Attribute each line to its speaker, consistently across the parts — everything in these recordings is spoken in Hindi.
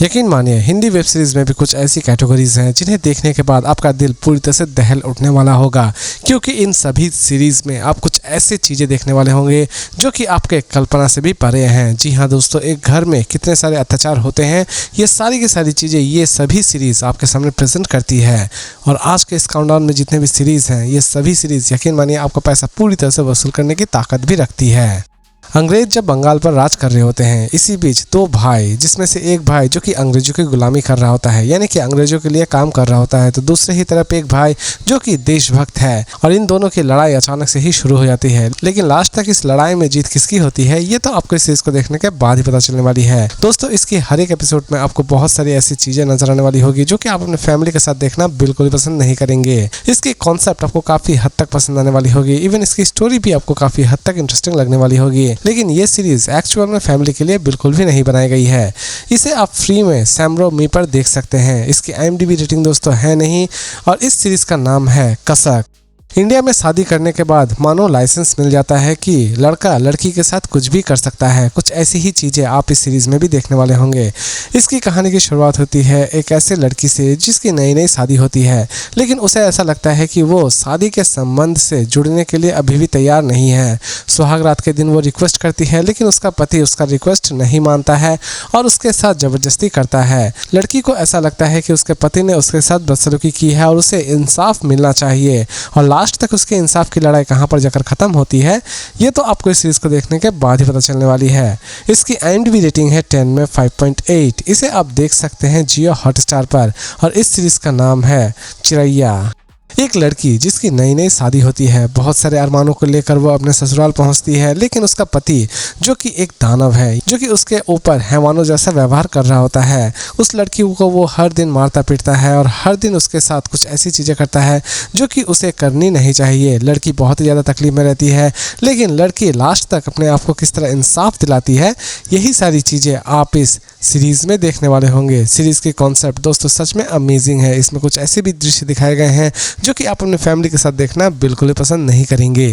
Speaker 1: यकीन मानिए हिंदी वेब सीरीज में भी कुछ ऐसी कैटेगरीज हैं जिन्हें देखने के बाद आपका दिल पूरी तरह से दहल उठने वाला होगा, क्योंकि इन सभी सीरीज में आप कुछ ऐसी चीज़ें देखने वाले होंगे जो कि आपके कल्पना से भी परे हैं। जी हाँ दोस्तों, एक घर में कितने सारे अत्याचार होते हैं, ये सारी की सारी चीज़ें ये सभी सीरीज आपके सामने प्रेजेंट करती है। और आज के इस काउंटडाउन में जितने भी सीरीज़ हैं, ये सभी सीरीज़ यकीन मानिए आपका पैसा पूरी तरह से वसूल करने की ताकत भी रखती है। अंग्रेज जब बंगाल पर राज कर रहे होते हैं, इसी बीच दो भाई, जिसमें से एक भाई जो कि अंग्रेजों की गुलामी कर रहा होता है, यानी कि अंग्रेजों के लिए काम कर रहा होता है, तो दूसरे ही तरफ एक भाई जो कि देशभक्त है। और इन दोनों की लड़ाई अचानक से ही शुरू हो जाती है, लेकिन लास्ट तक इस लड़ाई में जीत किसकी होती है ये तो आपको इस सीरीज को देखने के बाद ही पता चलने वाली है। दोस्तों, इसकी हर एक एपिसोड में आपको बहुत सारी ऐसी चीजें नजर आने वाली होगी जो कि आप अपने फैमिली के साथ देखना बिल्कुल भी पसंद नहीं करेंगे। इसकी कॉन्सेप्ट आपको काफी हद तक पसंद आने वाली होगी, इवन इसकी स्टोरी भी आपको काफी हद तक इंटरेस्टिंग लगने वाली होगी। लेकिन ये सीरीज एक्चुअल में फैमिली के लिए बिल्कुल भी नहीं बनाई गई है। इसे आप फ्री में सैमरो मी पर देख सकते हैं। इसकी IMDb रेटिंग दोस्तों है नहीं, और इस सीरीज का नाम है कसक। इंडिया में शादी करने के बाद मानो लाइसेंस मिल जाता है कि लड़का लड़की के साथ कुछ भी कर सकता है। कुछ ऐसी ही चीज़ें आप इस सीरीज़ में भी देखने वाले होंगे। इसकी कहानी की शुरुआत होती है एक ऐसे लड़की से जिसकी नई नई शादी होती है, लेकिन उसे ऐसा लगता है कि वो शादी के संबंध से जुड़ने के लिए अभी भी तैयार नहीं है। सुहाग रात के दिन वो रिक्वेस्ट करती है, लेकिन उसका पति उसका रिक्वेस्ट नहीं मानता है और उसके साथ ज़बरदस्ती करता है। लड़की को ऐसा लगता है कि उसके पति ने उसके साथ बदसलूकी की है और उसे इंसाफ मिलना चाहिए। और लास्ट तक उसके इंसाफ की लड़ाई कहां पर जाकर खत्म होती है ये तो आपको इस सीरीज को देखने के बाद ही पता चलने वाली है। इसकी IMDb रेटिंग है 10 में 5.8। इसे आप देख सकते हैं जियो हॉटस्टार पर, और इस सीरीज का नाम है चिरैया। एक लड़की जिसकी नई नई शादी होती है, बहुत सारे अरमानों को लेकर वो अपने ससुराल पहुंचती है, लेकिन उसका पति जो कि एक दानव है, जो कि उसके ऊपर हैवानों जैसा व्यवहार कर रहा होता है, उस लड़की को वो हर दिन मारता पीटता है और हर दिन उसके साथ कुछ ऐसी चीज़ें करता है जो कि उसे करनी नहीं चाहिए। लड़की बहुत ही ज़्यादा तकलीफ में रहती है, लेकिन लड़की लास्ट तक अपने आप को किस तरह इंसाफ दिलाती है, यही सारी चीज़ें आप इस सीरीज़ में देखने वाले होंगे। सीरीज़ की कॉन्सेप्ट दोस्तों सच में अमेजिंग है। इसमें कुछ ऐसे भी दृश्य दिखाए गए हैं जो कि आप अपने फैमिली के साथ देखना बिल्कुल भी पसंद नहीं करेंगे।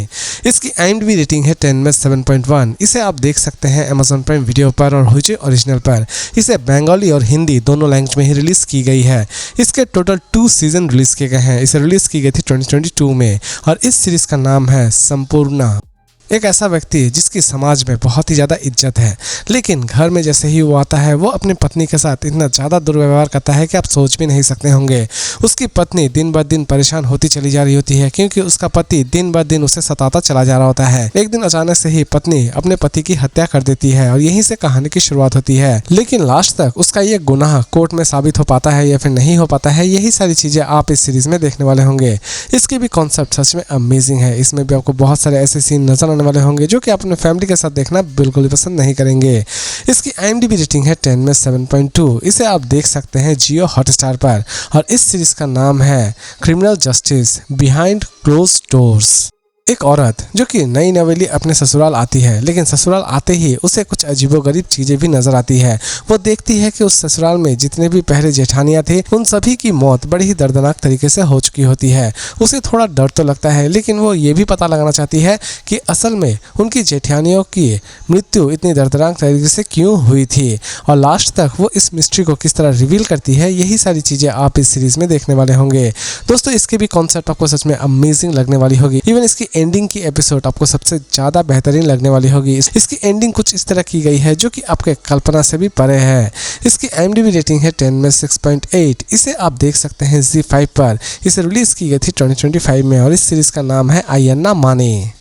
Speaker 1: इसकी IMDb रेटिंग है 10 में 7.1। इसे आप देख सकते हैं Amazon प्राइम वीडियो पर और हुइजे ओरिजिनल पर। इसे बंगाली और हिंदी दोनों लैंग्वेज में ही रिलीज़ की गई है। इसके टोटल 2 सीजन रिलीज़ किए गए हैं। इसे रिलीज़ की गई थी 2022 में, और इस सीरीज़ का नाम है संपूर्णा। एक ऐसा व्यक्ति जिसकी समाज में बहुत ही ज़्यादा इज्जत है, लेकिन घर में जैसे ही वो आता है वो अपनी पत्नी के साथ इतना ज़्यादा दुर्व्यवहार करता है कि आप सोच भी नहीं सकते होंगे। उसकी पत्नी दिन ब दिन परेशान होती चली जा रही होती है, क्योंकि उसका पति दिन ब दिन उसे सताता चला जा रहा होता है। एक दिन अचानक से ही पत्नी अपने पति की हत्या कर देती है, और यहीं से कहानी की शुरुआत होती है। लेकिन लास्ट तक उसका ये गुनाह कोर्ट में साबित हो पाता है या फिर नहीं हो पाता है, यही सारी चीज़ें आप इस सीरीज़ में देखने वाले होंगे। इसकी भी कॉन्सेप्ट सच में अमेजिंग है। इसमें भी आपको बहुत सारे ऐसे सीन नजर वाले होंगे जो कि आप अपने फैमिली के साथ देखना बिल्कुल भी पसंद नहीं करेंगे। इसकी IMDb रेटिंग है 10 में 7.2। इसे आप देख सकते हैं जियो हॉटस्टार पर, और इस सीरीज का नाम है criminal justice behind closed doors. एक औरत जो कि नई नवेली अपने ससुराल आती है, लेकिन ससुराल आते ही उसे कुछ अजीबोगरीब चीज़ें भी नजर आती है। वो देखती है कि उस ससुराल में जितने भी पहले जेठानियाँ थी उन सभी की मौत बड़ी ही दर्दनाक तरीके से हो चुकी होती है। उसे थोड़ा डर तो लगता है, लेकिन वो ये भी पता लगाना चाहती है कि असल में उनकी जेठानियों की मृत्यु इतनी दर्दनाक तरीके से क्यों हुई थी, और लास्ट तक वो इस मिस्ट्री को किस तरह रिवील करती है, यही सारी चीज़ें आप इस सीरीज़ में देखने वाले होंगे। दोस्तों, इसकी भी कॉन्सेप्ट आपको सच में अमेजिंग लगने वाली होगी। इवन इसकी एंडिंग की एपिसोड आपको सबसे ज़्यादा बेहतरीन लगने वाली होगी। इसकी एंडिंग कुछ इस तरह की गई है जो कि आपके कल्पना से भी परे है। इसकी IMDb रेटिंग है 10 में 6.8। इसे आप देख सकते हैं ZEE5 पर। इसे रिलीज़ की गई थी 2025 में, और इस सीरीज़ का नाम है आयन्ना माने।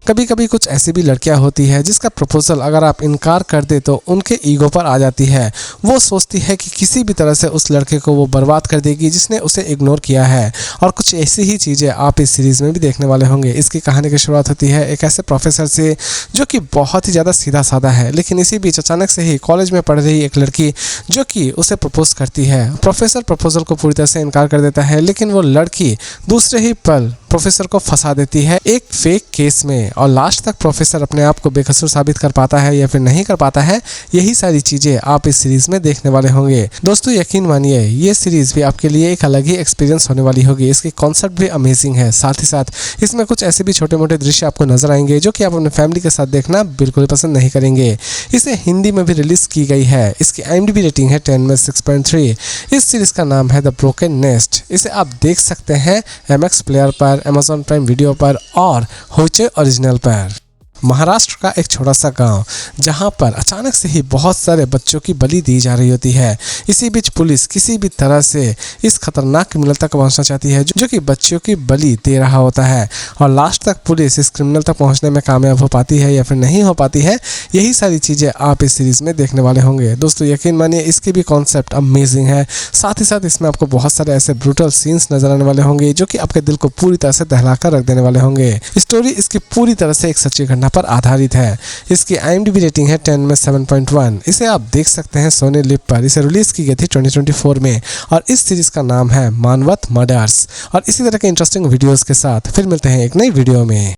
Speaker 1: कभी कभी कुछ ऐसी भी लड़कियां होती है जिसका प्रपोजल अगर आप इनकार कर दे तो उनके ईगो पर आ जाती है। वो सोचती है कि किसी भी तरह से उस लड़के को वो बर्बाद कर देगी जिसने उसे इग्नोर किया है, और कुछ ऐसी ही चीज़ें आप इस सीरीज़ में भी देखने वाले होंगे। इसकी कहानी की शुरुआत होती है एक ऐसे प्रोफेसर से जो कि बहुत ही ज़्यादा सीधा साधा है, लेकिन इसी बीच अचानक से ही कॉलेज में पढ़ रही एक लड़की जो कि उसे प्रपोज करती है। प्रोफेसर प्रपोजल को पूरी तरह से इनकार कर देता है, लेकिन वो लड़की दूसरे ही पल प्रोफेसर को फंसा देती है एक फेक केस में, और लास्ट तक प्रोफेसर अपने आप को बेकसूर साबित कर पाता है या फिर नहीं कर पाता है। यही सारी चीजें आप इस सीरीज में देखने वाले होंगे। दोस्तों यकीन मानिए ये सीरीज भी आपके लिए एक अलग ही एक्सपीरियंस होने वाली होगी। इसकी कॉन्सेप्ट भी अमेजिंग है, साथ ही साथ इसमें कुछ ऐसे भी छोटे मोटे दृश्य आपको नजर आएंगे जो कि आप अपने फैमिली के साथ देखना बिल्कुल पसंद नहीं करेंगे। इसे हिंदी में भी रिलीज की गई है। इसकी IMDb रेटिंग है 10 में 6.3। इस सीरीज का नाम है द ब्रोकन नेस्ट। इसे आप देख सकते हैं MX प्लेयर पर, Amazon प्राइम वीडियो पर और होचे ओरिजिनल पर। महाराष्ट्र का एक छोटा सा गांव जहां पर अचानक से ही बहुत सारे बच्चों की बलि दी जा रही होती है। इसी बीच पुलिस किसी भी तरह से इस खतरनाक क्रिमिनल तक पहुंचना चाहती है जो कि बच्चों की बलि दे रहा होता है, और लास्ट तक पुलिस इस क्रिमिनल तक पहुंचने में कामयाब हो पाती है या फिर नहीं हो पाती है। यही सारी चीज़ें आप इस सीरीज़ में देखने वाले होंगे। दोस्तों यकीन मानिए इसकी भी कॉन्सेप्ट अमेजिंग है, साथ ही साथ इसमें आपको बहुत सारे ऐसे ब्रूटल सीन्स नजर आने वाले होंगे जो कि आपके दिल को पूरी तरह से दहला कर रख देने वाले होंगे। स्टोरी इसकी पूरी तरह से एक सच्ची घटना पर आधारित है। इसकी IMDb रेटिंग है 10 में 7.1। इसे आप देख सकते हैं सोनी लिव पर। इसे रिलीज की गई थी 2024 में, और इस सीरीज का नाम है मानवत मर्डर्स। और इसी तरह के इंटरेस्टिंग वीडियोस के साथ फिर मिलते हैं एक नई वीडियो में।